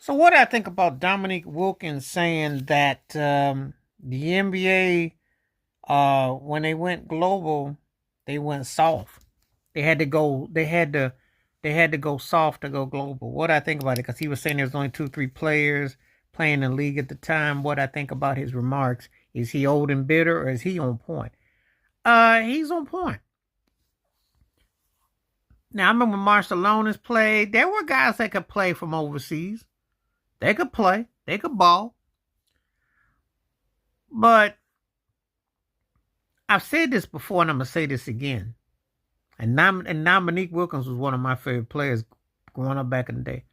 So what I think about Dominique Wilkins saying that the NBA, when they went global, they went soft. They had to go. They had to go soft to go global. What I think about it, because he was saying there's only 2, 3 players playing in the league at the time. What I think about his remarks, is he old and bitter, or is he on point? He's on point. Now I remember when Barcelona's played. There were guys that could play from overseas. They could play. They could ball. But I've said this before, and I'm gonna say this again. And Dominique Wilkins was one of my favorite players growing up back in the day.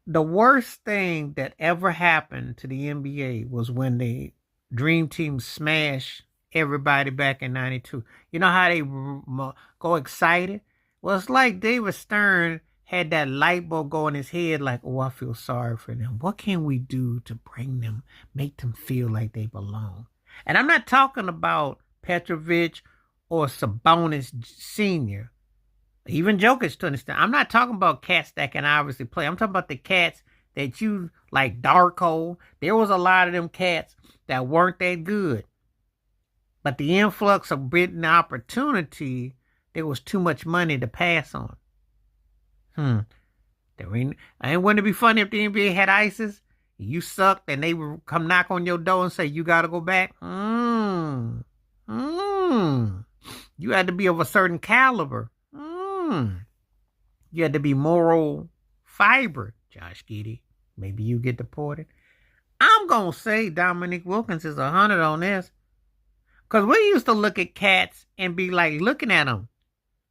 The worst thing that ever happened to the NBA was when the Dream Team smashed everybody back in '92. You know how they go excited? Well, it's like David Stern had that light bulb go in his head, like, oh, I feel sorry for them. What can we do to bring them, make them feel like they belong? And I'm not talking about Petrovic or Sabonis Sr., even Jokic to understand. I'm not talking about cats that can obviously play. I'm talking about the cats that you like Darko. There was a lot of them cats that weren't that good. But the influx of Britain opportunity, there was too much money to pass on. Wouldn't it be funny if the NBA had ISIS? You sucked and they would come knock on your door and say, you got to go back? You had to be of a certain caliber. You had to be moral fiber, Josh Giddey. Maybe you get deported. I'm going to say Dominique Wilkins is 100 on this. Because we used to look at cats and be like, looking at them.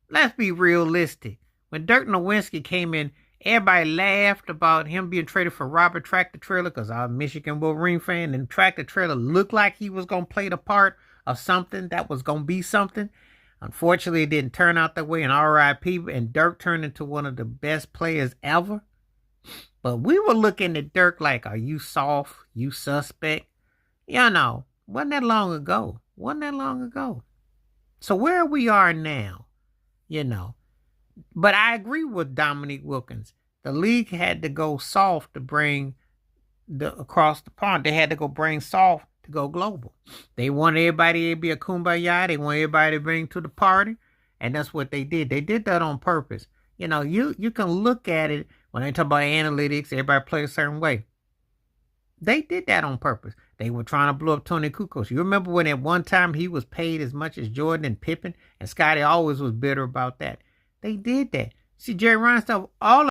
Let's be realistic. When Dirk Nowitzki came in, everybody laughed about him being traded for Robert Tractor Trailer, because I'm a Michigan Wolverine fan, and Tractor Trailer looked like he was going to play the part of something that was going to be something. Unfortunately, it didn't turn out that way, and RIP, and Dirk turned into one of the best players ever. But we were looking at Dirk like, are you soft? You suspect? You know, wasn't that long ago. So where we are now, you know. But I agree with Dominique Wilkins. The league had to go soft to bring across the pond. They had to go bring soft to go global. They want everybody to be a kumbaya. They want everybody to bring to the party. And that's what they did. They did that on purpose. You know, you can look at it when they talk about analytics, everybody play a certain way. They did that on purpose. They were trying to blow up Tony Kukoc. You remember when at one time he was paid as much as Jordan and Pippen? And Scottie always was bitter about that. They did that. See, Jerry Reinsdorf, all